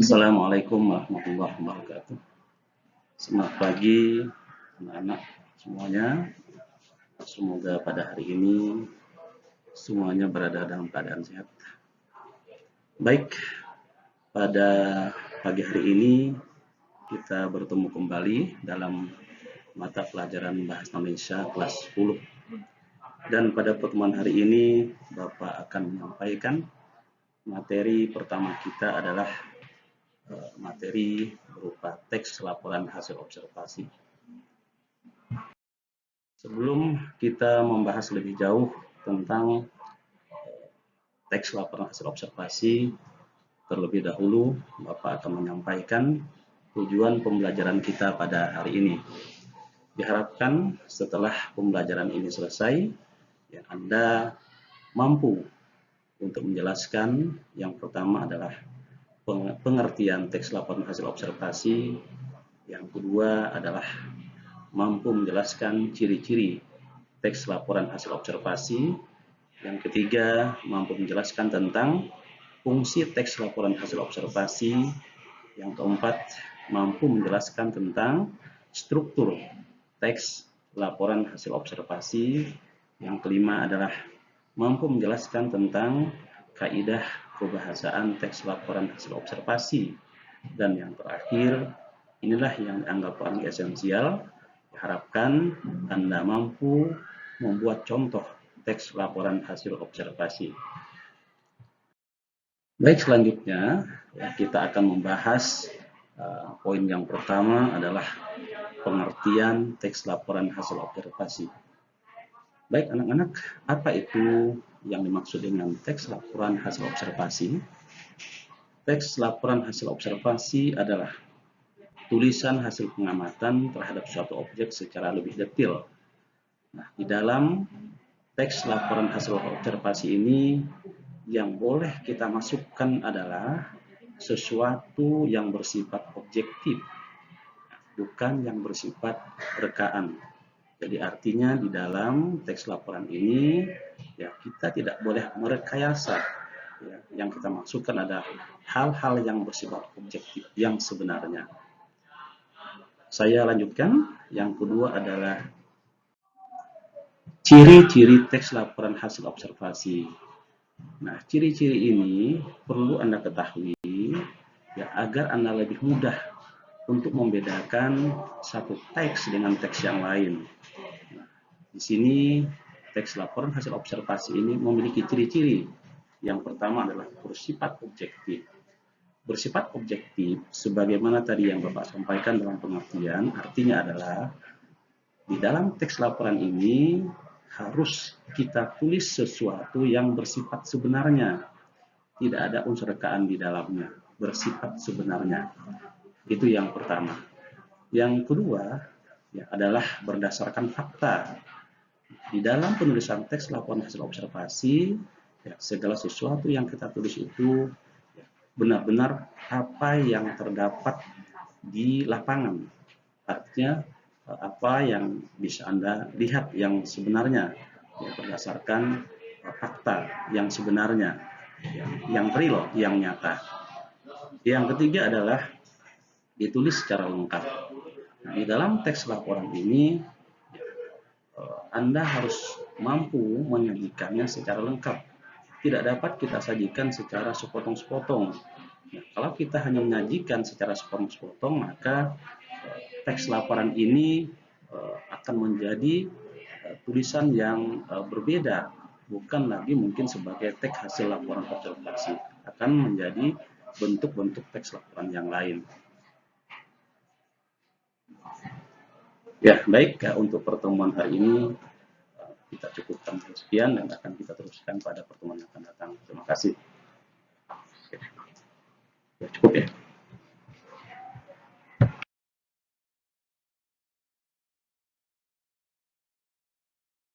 Assalamualaikum warahmatullahi wabarakatuh. Selamat pagi anak-anak semuanya. Semoga pada hari ini semuanya berada dalam keadaan sehat. Baik, pada pagi hari ini kita bertemu kembali dalam mata pelajaran Bahasa Indonesia kelas 10. Dan pada pertemuan hari ini Bapak akan menyampaikan materi pertama kita adalah materi berupa teks laporan hasil observasi. Sebelum kita membahas lebih jauh tentang teks laporan hasil observasi, terlebih dahulu Bapak akan menyampaikan tujuan pembelajaran kita pada hari ini. Diharapkan setelah pembelajaran ini selesai, ya, Anda mampu untuk menjelaskan yang pertama adalah pengertian teks laporan hasil observasi, yang kedua adalah mampu menjelaskan ciri-ciri teks laporan hasil observasi, yang ketiga mampu menjelaskan tentang fungsi teks laporan hasil observasi, yang keempat mampu menjelaskan tentang struktur teks laporan hasil observasi, yang kelima adalah mampu menjelaskan tentang kaidah kebahasaan teks laporan hasil observasi, dan yang terakhir inilah yang dianggap paling esensial. Diharapkan Anda mampu membuat contoh teks laporan hasil observasi. Baik, selanjutnya kita akan membahas poin yang pertama adalah pengertian teks laporan hasil observasi. Baik anak-anak, apa itu yang dimaksud dengan teks laporan hasil observasi? Teks laporan hasil observasi adalah tulisan hasil pengamatan terhadap suatu objek secara lebih detail. Nah, di dalam teks laporan hasil observasi ini yang boleh kita masukkan adalah sesuatu yang bersifat objektif, bukan yang bersifat rekaan. Jadi artinya di dalam teks laporan ini ya kita tidak boleh merekayasa. Ya, yang kita maksudkan adalah hal-hal yang bersifat objektif yang sebenarnya. Saya lanjutkan. Yang kedua adalah ciri-ciri teks laporan hasil observasi. Nah, ciri-ciri ini perlu Anda ketahui ya agar Anda lebih mudah untuk membedakan satu teks dengan teks yang lain. Nah, di sini teks laporan hasil observasi ini memiliki ciri-ciri. Yang pertama adalah bersifat objektif. Bersifat objektif, sebagaimana tadi yang Bapak sampaikan dalam pengertian, artinya adalah di dalam teks laporan ini harus kita tulis sesuatu yang bersifat sebenarnya. Tidak ada unsur rekaan di dalamnya, bersifat sebenarnya. Itu yang pertama. Yang kedua ya, adalah berdasarkan fakta. Di dalam penulisan teks laporan hasil observasi, ya, segala sesuatu yang kita tulis itu ya, benar-benar apa yang terdapat di lapangan. Artinya apa yang bisa Anda lihat yang sebenarnya ya, berdasarkan fakta yang sebenarnya, ya, yang real, yang nyata. Yang ketiga adalah ditulis secara lengkap. Nah, di dalam teks laporan ini Anda harus mampu menyajikannya secara lengkap. Tidak dapat kita sajikan secara sepotong-sepotong. Nah, kalau kita hanya menyajikan secara sepotong-sepotong, maka teks laporan ini akan menjadi tulisan yang berbeda, bukan lagi mungkin sebagai teks hasil laporan observasi, akan menjadi bentuk-bentuk teks laporan yang lain. Ya, baik, untuk pertemuan hari ini kita cukupkan sekian dan akan kita teruskan pada pertemuan yang akan datang. Terima kasih. Ya, cukup ya.